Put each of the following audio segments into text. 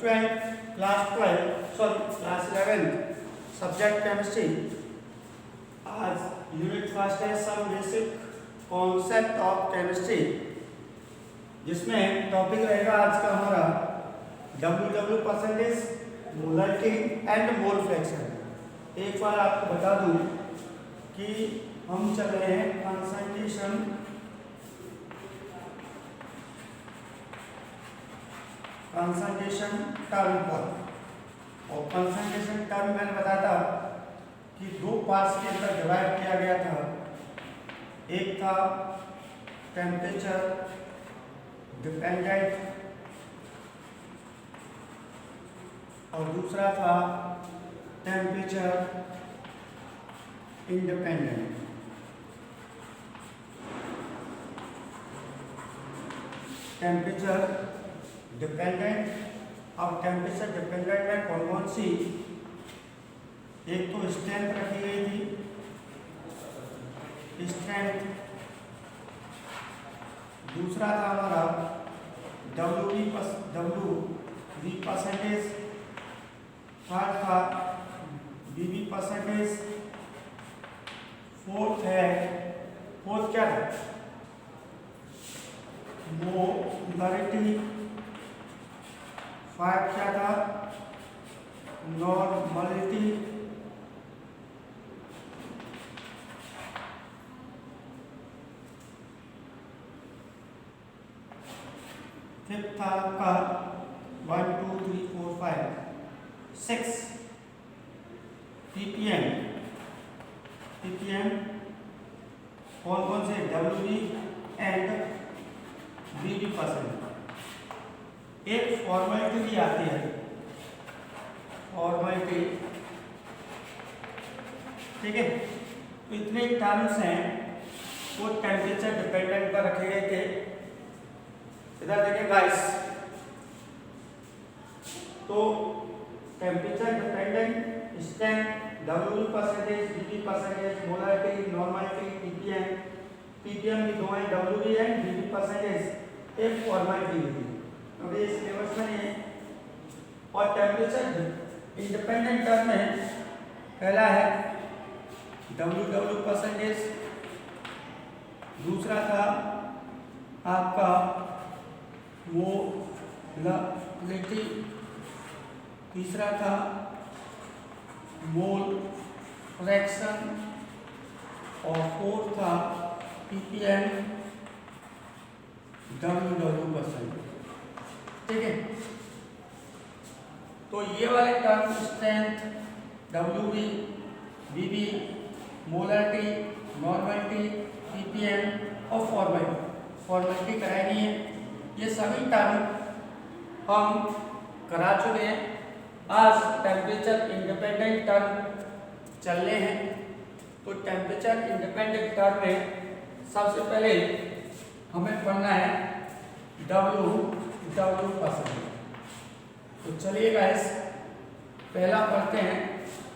Student, class 11 subject chemistry. आज unit first है some basic concept of chemistry, जिसमें topic रहेगा आज का हमारा W percentage, molarity and mole fraction. एक बार आपको बता दूं कि हम चल रहे हैं कंसंट्रेशन टर्म पर, और कंसंट्रेशन टर्म मैंने बताया था कि दो पार्ट्स के अंदर डिवाइड किया गया था। एक था टेम्परेचर डिपेंडेंट और दूसरा था टेम्परेचर इंडिपेंडेंट। टेम्परेचर डिपेंडेंट और टेम्परेचर डिपेंडेंट में कौन कौन सी, एक तो स्ट्रेंथ रखी गई थी, स्ट्रेंथ। दूसरा था हमारा डब्ल्यू वी परसेंटेज, थर्ड था वी परसेंटेज, फोर्थ क्या था, मोलरिटी, फाइव क्या था, नॉर्मलिटी, फिफ्थ था आपका 1 2 3 4 5 6 ppm कौन कौन से, डब्ल्यू एंड वी परसेंट। एक फॉर्मेलिटी भी आती है, फॉर्मेलिटी, ठीक है। तो इतने टर्म्स हैं वो टेम्परेचर डिपेंडेंट पर रखे गए थे। इधर देखिए गाइस, तो temperature dependent strength, W percentage, we percentage, molarity, normality, ppm भी दो हैं, डब्ल्यू एंड वी परसेंटेज एक फॉर्मेलिटी भी। तो ये सिलेबस में है। और टेम्परेचर इंडिपेंडेंट टर्म में पहला है डब्ल्यू परसेंटेज, दूसरा था आपका मोलरिटी, तीसरा था मोल फ्रैक्शन, और फोर्थ था ppm डब्ल्यू परसेंट, ठीक है। तो ये वाले term strength, W we, molarity, normality, ppm और फॉर्मेलिटी करानी है। ये सभी टर्म हम करा चुके हैं। आज टेम्परेचर इंडिपेंडेंट टर्म चलने हैं। तो टेम्परेचर इंडिपेंडेंट टर्म में सबसे पहले हमें पढ़ना है डब्ल्यू परसेंटेज। तो चलिए गाइस, पहला पढ़ते हैं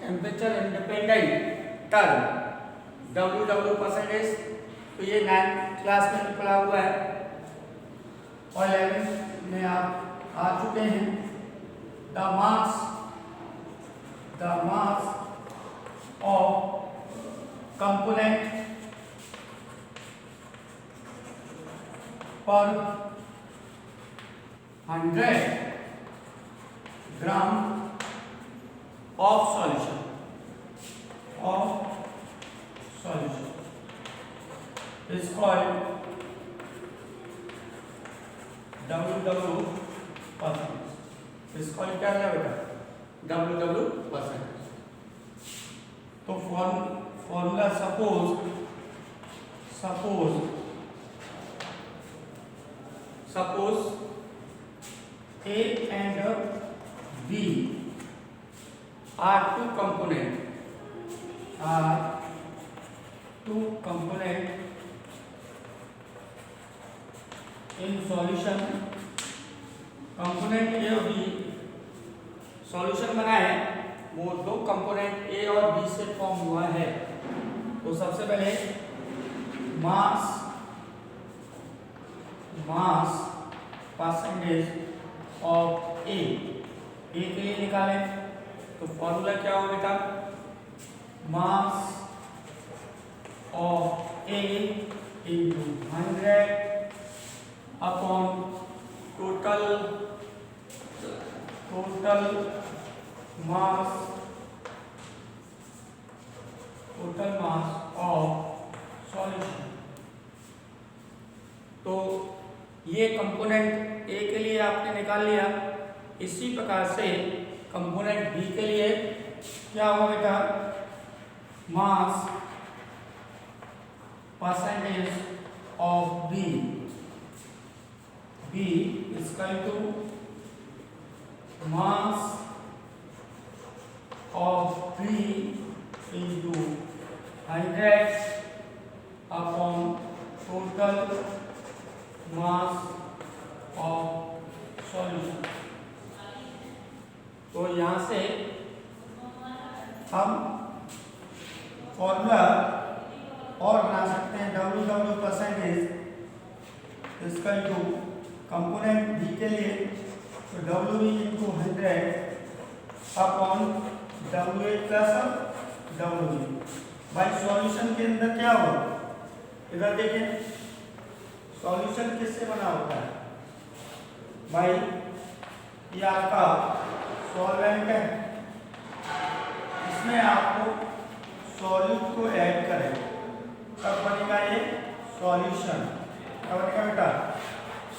temperature independent term W percentage. तो ये 9th क्लास में पढ़ा हुआ है और 11th में आप आ चुके हैं। द मास ऑफ कंपोनेंट पर 100 gram of solution is called W percentage. इसको क्या है बेटा, डब्ल्यू परसेंटेज। तो formula suppose A and B are two component in solution। Component ए और बी सॉल्यूशन बना है, वो दो कंपोनेंट ए और बी से फॉर्म हुआ है। तो सबसे पहले मास percentage of A ए के लिए निकालें तो फॉर्मूला क्या हो बेटा, mass of A into 100 upon total mass of solution. तो ये कंपोनेंट ए के लिए आपने निकाल लिया। इसी प्रकार से कंपोनेंट बी के लिए क्या होगा बेटा, mass percentage of B equal to mass of B into 100 upon total mass of solution. तो यहाँ से हम फॉर्मूला और बना सकते हैं, W percentage equal to component B के लिए तो W into 100 upon WA plus WB। भाई सॉल्यूशन के अंदर क्या होगा, इधर देखें सॉल्यूशन किससे बना होता है भाई, ये आपका सॉल्वेंट है, इसमें आपको सॉल्यूट को ऐड करें तब बनेगा ये सॉल्यूशन। क्या बनेगा बेटा,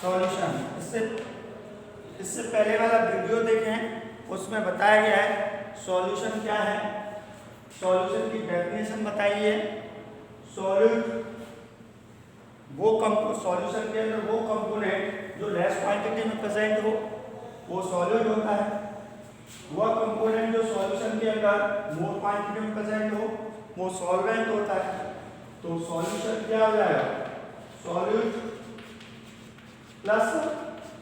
सॉल्यूशन। इससे पहले वाला वीडियो देखें, उसमें बताया गया है सॉल्यूशन क्या है, सॉल्यूशन की डेफिनेशन बताइए। सॉल्यूट सॉल्यूशन के अंदर वो कंपोनेंट जो लेस क्वांटिटी में प्रेजेंट हो वो सॉल्यूट होता है, वह कंपोनेंट जो सॉल्यूशन के अंदर मोर क्वांटिटी में प्रेजेंट हो वो सॉल्वेंट होता है। तो सॉल्यूशन क्या हो जाएगा, solute plus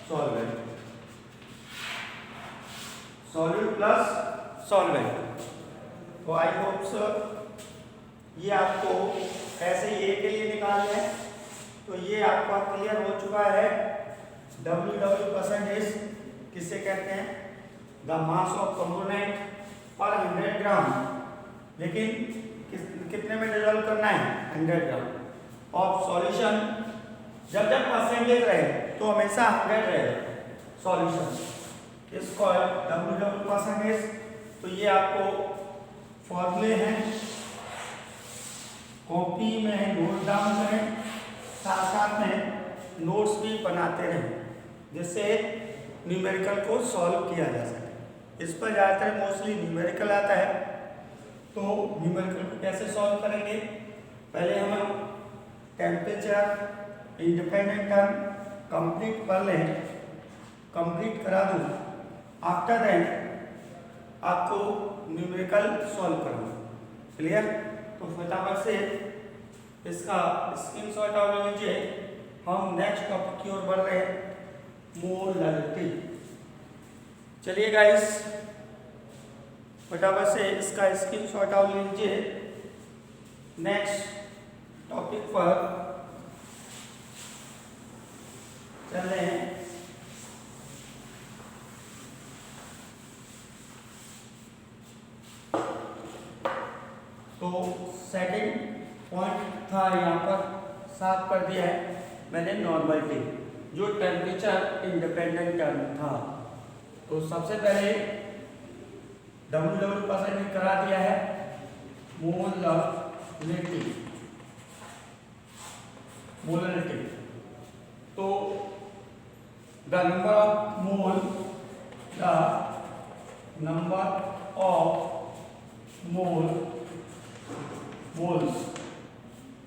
solvent, solute plus solvent. तो आई होप सर ये आपको ऐसे ए के लिए निकालना है, तो ये आपका क्लियर हो चुका है। W परसेंटेज किससे कहते हैं, द मास ऑफ कंपोनेंट पर 100 ग्राम, लेकिन कितने में डिजोल्व करना है, 100 ग्राम ऑफ सॉल्यूशन। जब परसेंटेज रहे तो हमेशा 100 रहेगा सॉल्यूशन, इसको W परसेंटेज। तो ये आपको फॉर्मूले हैं, कॉपी में नोट डाउन करें, साथ साथ में नोट्स भी बनाते रहें जिससे न्यूमेरिकल को सॉल्व किया जा सके। इस पर ज़्यादातर मोस्टली न्यूमेरिकल आता है, तो न्यूमेरिकल को कैसे सॉल्व करेंगे, पहले हम टेम्परेचर इंडिपेंडेंट टर्म कंप्लीट कर लें, कंप्लीट करा दूँ, आफ्टर दैट आपको न्यूमेरिकल सॉल्व करना। क्लियर, तो फटाफट से इसका स्क्रीनशॉट और लीजिए। हम नेक्स्ट टॉपिक की ओर बढ़ रहे हैं, मोलरिटी। चलिए गाइस फटाफट से इसका स्क्रीनशॉट और लीजिए। नेक्स्ट टॉपिक पर चल रहे हैं। तो सेकंड पॉइंट था यहाँ पर साफ कर दिया है मैंने, नॉर्मलिटी, जो टेम्परेचर इंडिपेंडेंट टर्म था। तो सबसे पहले W परसेंटेज करा दिया है, मोलरिटी। तो the number of moles,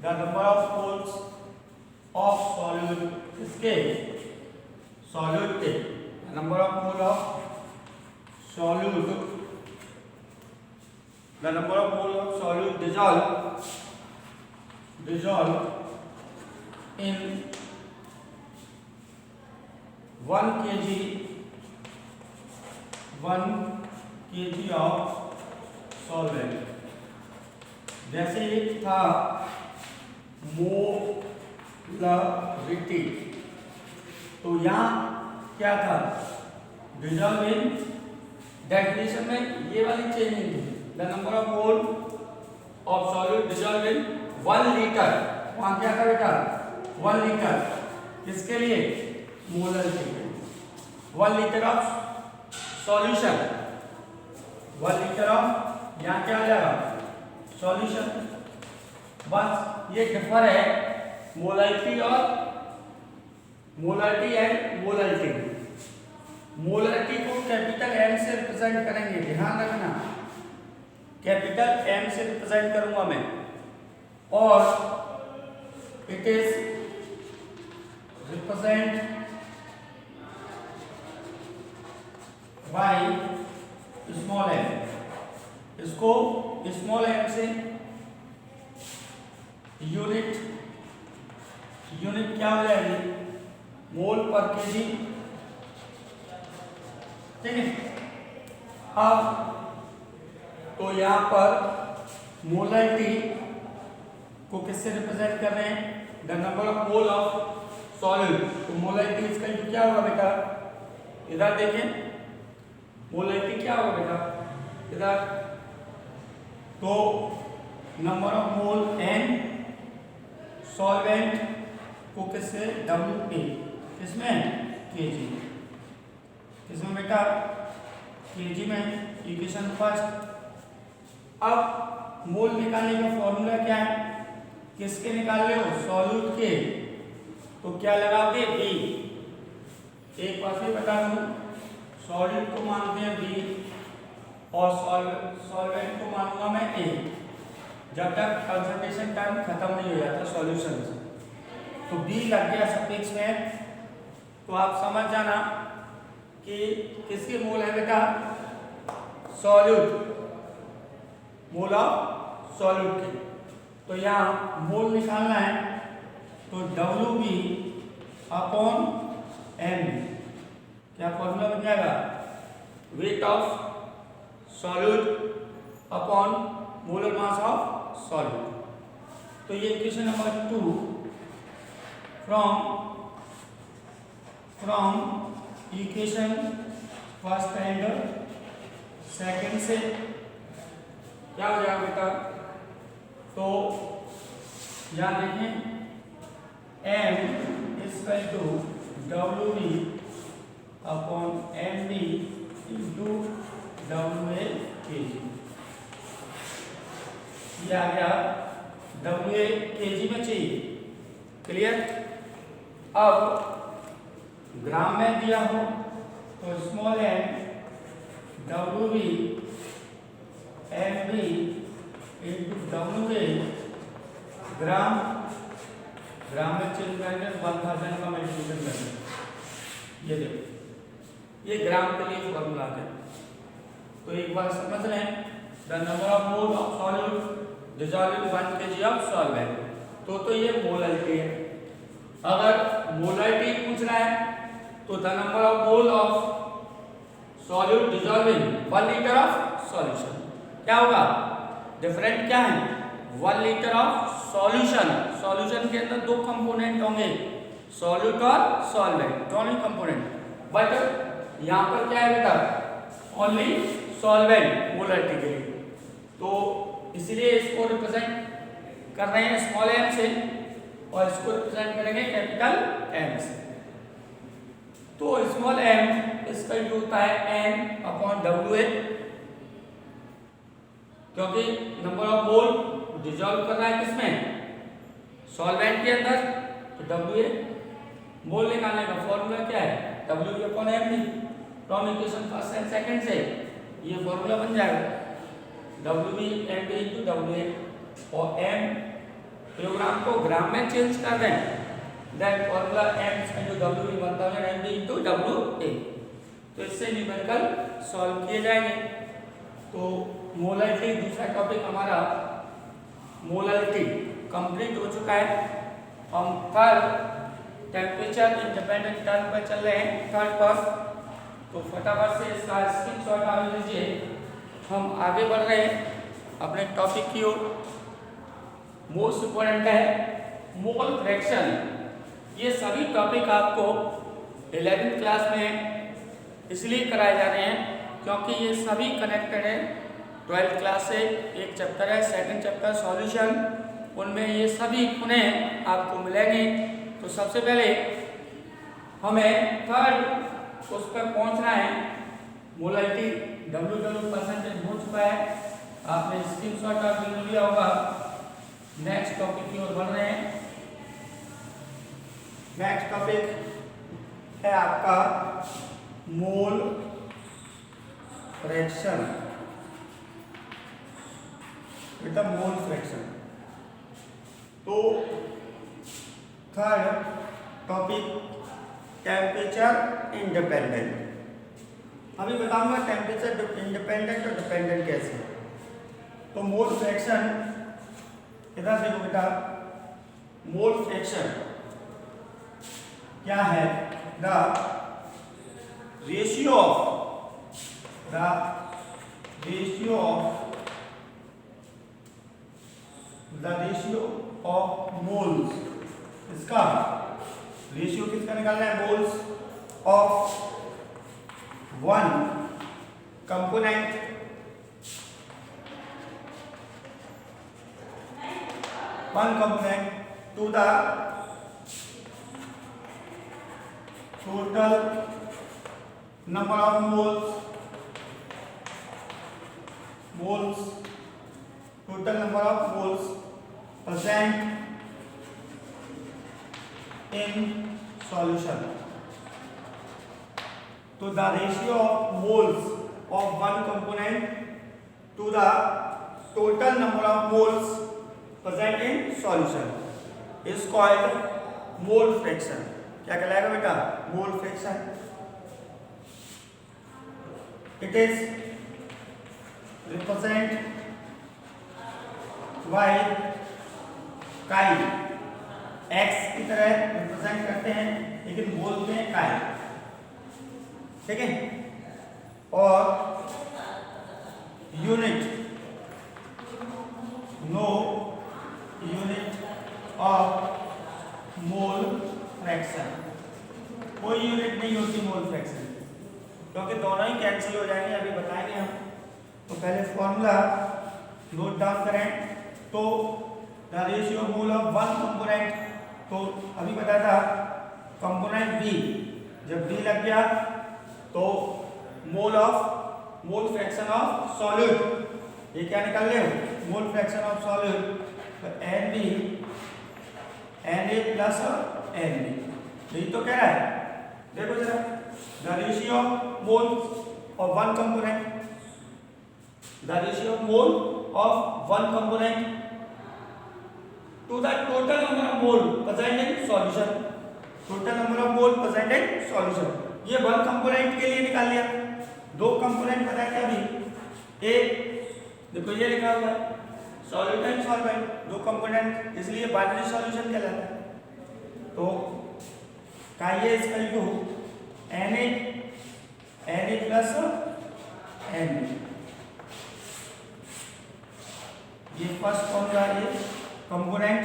the number of moles of solute, इसके solute के number of mole of solute, the number of mole of solute dissolve in 1 kg of solvent। जैसे एक था मोलरिटी, तो यहाँ क्या था, डिजॉल्व इन डेफिनेशन में ये वाली चेंजिंग थी, the number of mole of solid dissolve in 1 litre, वहां क्या था बेटा 1 लीटर, किसके लिए मोलर के लिए, 1 litre of solution, 1 litre of यहाँ क्या आ जाएगा सॉल्यूशन। बस ये डिफर है मोलरिटी और मोलरिटी एंड मोलरिटी। मोलरिटी को कैपिटल एम से रिप्रेजेंट करेंगे, ध्यान रखना कैपिटल एम से रिप्रेजेंट करूंगा मैं, और it is represent by small M, इसको स्मॉल एम से यूनिट क्या हो जाएगी मोल पर केजी, ठीक है। अब तो यहाँ पर मोलरिटी को किससे रिप्रेजेंट कर रहे हैं, the number of mole of solid, तो मोलरिटी इसका क्या होगा बेटा, इधर देखें मोलरिटी क्या होगा बेटा इधर, तो number of mole N solvent को किससे डब्ल्यू ए, किसमें केजी, किसमें बेटा केजी में, इक्वेशन फर्स्ट। अब मोल निकालने का फॉर्मूला क्या है, किसके निकाल रहे हो सॉल्यूट के, तो क्या लगाओगे बी, एक बात भी बता दूं सॉलिड को मानते हैं बी और सॉल्वेंट को मानूंगा मैं ए, जब तक कंसंट्रेशन टाइम खत्म नहीं हो जाता सॉल्यूशन से, तो बी लग गया सफिक्स में, तो आप समझ जाना कि किसके मोल है बेटा सॉल्यूट, मोल ऑफ सॉल्यूट के, तो यहाँ मोल निकालना है तो डब्ल्यू बी अपॉन एम, क्या फॉर्मूला बन जाएगा weight of solute upon molar mass of solute. तो ये equation number 2 from equation first and second से क्या हो जाएगा बेटा, तो यहाँ देखें m equal to W B upon M B into W A K G, ये आ गया डब्ल्यू ए के जी में चाहिए, क्लियर। अब ग्राम में दिया हो तो small M W B M B into W A, gram में चेंज करेंगे 1000 का मल्टीप्लिकेशन करेंगे, ये देखो ये ग्राम के लिए फॉर्मूला है। तो एक बार समझ लें, the number of mole of solute dissolve in 1 kg of solvent, तो ये मोलरिटी है। अगर मोलरिटी पूछ रहा है तो the number of mole of solute dissolve in 1 litre of solution, क्या होगा डिफरेंट क्या है 1 लीटर ऑफ सॉल्यूशन, सॉल्यूशन के अंदर 2 कंपोनेंट होंगे सॉल्यूट और सॉल्वेंट, दोनों कंपोनेंट, बट यहाँ पर क्या है बेटा ओनली सॉल्वेंट मोलरिटी के लिए, तो इसलिए इसको रिप्रेजेंट कर रहे हैं स्मॉल एम से और इसको रिप्रेजेंट करेंगे कैपिटल एम से। तो स्मॉल एम इसका होता है एन अपॉन डब्ल्यू ए, क्योंकि नंबर ऑफ मोल डिसॉल्व कर रहा है किसमें सॉल्वेंट के अंदर, तो डब्ल्यू ए मोल निकालने का फॉर्मूला क्या है W upon M D, from equation first and second से ये फॉर्मूला बन जाएगा W B M D into W A, और एम किलोग्राम को ग्राम में चेंज कर दें, then formula M into W B 1000 M D into W A, तो इससे न्यूमेरिकल सॉल्व किए जाएंगे। तो मोलरिटी दूसरा टॉपिक हमारा मोलरिटी कंप्लीट हो चुका है। हम कल टेम्परेचर इंडिपेंडेंट टर्म पर चल रहे हैं थर्ड पर, तो फटाफट से इसका स्क्रीनशॉट ले लीजिए। हम आगे बढ़ रहे हैं अपने टॉपिक की ओर। मोस्ट इम्पोर्टेंट है मोल फ्रैक्शन। ये सभी टॉपिक आपको 11th क्लास में इसलिए कराए जा रहे हैं क्योंकि ये सभी कनेक्टेड है। 12th क्लास से एक चैप्टर है, सेकंड चैप्टर सॉल्यूशन, उनमें ये सभी पुनः आपको मिलेंगे। तो सबसे पहले हमें थर्ड उस पर पहुंचना है, मोलैलिटी W परसेंटेज हो चुका है, आपने स्क्रीनशॉट आप ले लिया होगा। नेक्स्ट टॉपिक की ओर बढ़ रहे हैं। नेक्स्ट टॉपिक है आपका मोल फ्रैक्शन, बेटा मोल फ्रैक्शन। तो थर्ड टॉपिक टेम्परेचर इंडिपेंडेंट। अभी बताऊंगा टेम्परेचर इंडिपेंडेंट और डिपेंडेंट कैसे है। तो मोल फ्रैक्शन, इधर देखो बेटा, मोल फ्रैक्शन क्या है? द रेशियो ऑफ मोल्स, इसका रेशियो किसका निकालना है? Moles of one component to the total number of moles, total number of moles present in solution. So the ratio of moles of one component to the total number of moles present in solution is called mole fraction. क्या कहलाएगा बेटा? Mole fraction. It is represent bye काई, x की तरह represent करते हैं लेकिन बोलते हैं काई, ठीक है। और unit, no unit of mole fraction, कोई यूनिट नहीं होती मोल फ्रैक्शन, क्योंकि दोनों ही कैंसिल हो जाएंगे, अभी बताएंगे हम। तो पहले फॉर्मूला नोट डाउन करें। तो the ratio mole of one component, तो अभी बताया था कंपोनेंट बी, जब बी लग गया तो मोल फ्रैक्शन ऑफ सॉलिड, ये क्या निकाल रहे हो? Mole fraction of solid. तो N B N A plus N B, यही तो कह रहा है। देखो जरा, the ratio of moles of one component, the ratio of mole of one component to the total number of mole present in solution, total number of mole present in solution. ये one component के लिए निकाल लिया। दो component बताया क्या अभी? एक देखो ये लिखा हुआ है सॉल्यूट एंड सॉल्वेंट, दो कंपोनेंट, इसलिए बाइनरी सॉल्यूशन कहलाता है। तो का ये इसका टू Na प्लस Nb, ये फर्स्ट फॉर्मूला, ये कंपोनेंट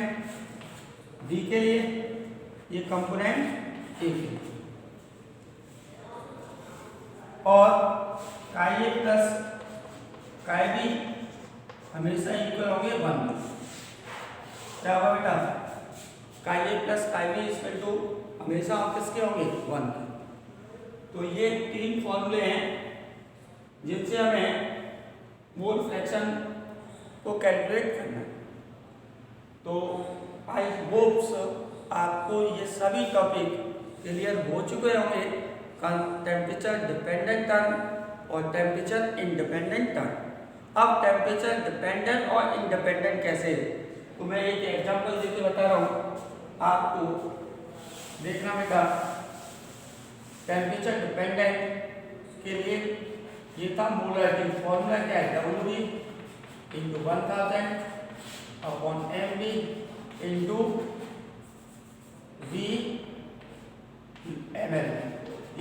बी के लिए, ये कंपोनेंट ए के लिए। और chi A plus chi B हमेशा इक्वल होंगे 1। क्या होगा बेटा? Chi A plus chi B equal to हमेशा आप किसके होंगे? 1। तो ये तीन फॉर्मूले हैं जिनसे हमें मोल फ्रैक्शन को कैलकुलेट करना है। तो आई होप्स आपको ये सभी टॉपिक क्लियर हो चुके होंगे, टेम्परेचर डिपेंडेंट टर्म और टेम्परेचर इंडिपेंडेंट टर्म। अब टेम्परेचर डिपेंडेंट और इंडिपेंडेंट कैसे है, तो मैं एक एग्जांपल देके बता रहा हूँ आपको, देखना बेटा। टेम्परेचर डिपेंडेंट के लिए ये था मोलैलिटी, फॉर्मूला क्या है? W into 1000 upon MB into V ml,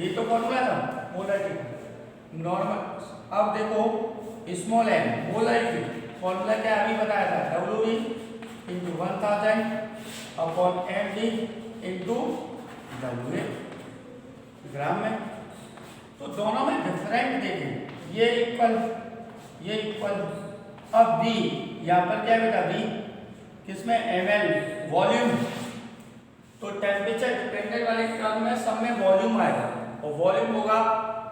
ये तो फॉर्मूला था मोलैलिटी नॉर्मल। अब देखो स्मॉल m मोलैलिटी, फॉर्मूला क्या अभी बताया था? W into 1000 upon MB into WA ग्राम में। तो दोनों में डिफरेंट देखें, ये इक्वल अब V यहाँ पर क्या बेटा V किसमें ml वॉल्यूम, तो टेम्परेचर डिपेंडेंट वाले टर्म में सब में वॉल्यूम आएगा और वॉल्यूम होगा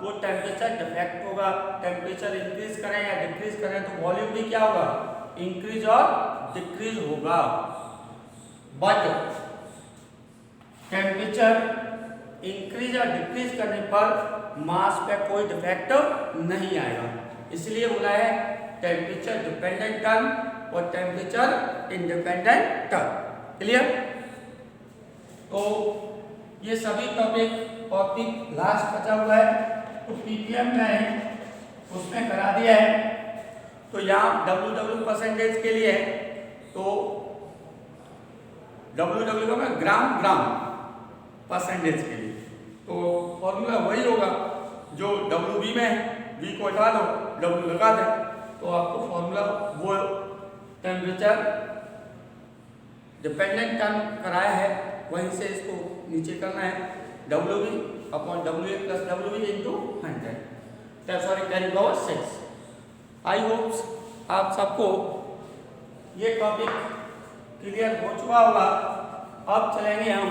वो टेम्परेचर डिफेक्ट होगा। टेम्परेचर इंक्रीज करें या डिक्रीज करें तो वॉल्यूम भी क्या होगा, इंक्रीज और डिक्रीज होगा। बट टेम्परेचर इंक्रीज और डिक्रीज करने पर मास पे कोई डिफेक्ट नहीं आएगा, इसलिए बोला है टेम्परेचर डिपेंडेंट टर्म और टेम्परेचर इंडिपेंडेंट टर्म। क्लियर? तो ये सभी टॉपिक और लास्ट बचा हुआ है तो पीपीएम में उसमें करा दिया है। तो यहाँ डब्ल्यू परसेंटेज के लिए तो डब्ल्यू का ग्राम परसेंटेज के लिए तो फॉर्मूला वही होगा जो डब्ल्यू में है, वी को हटा दो डब्ल्यू लगा दे तो आपको फॉर्मूला वो टेम्परेचर डिपेंडेंट टर्म कराया है वहीं से इसको नीचे करना है, W upon W plus W into 100 sorry 10⁻⁶। I hope आप सबको ये टॉपिक क्लियर हो चुका होगा। अब चलेंगे हम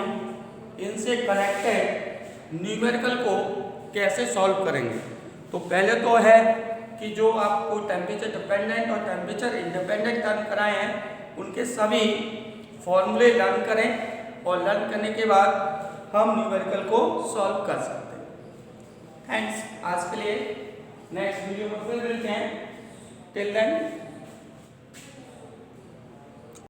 इनसे कनेक्टेड न्यूमेरिकल को कैसे सॉल्व करेंगे। तो पहले तो है कि जो आपको टेम्परेचर डिपेंडेंट और टेम्परेचर इंडिपेंडेंट टर्म कराए हैं उनके सभी फॉर्मूले लर्न करें और लर्न करने के बाद हम न्यूमेरिकल को सॉल्व कर सकते हैं। थैंक्स आज के लिए, नेक्स्ट वीडियो में फिर मिलते हैं। Till then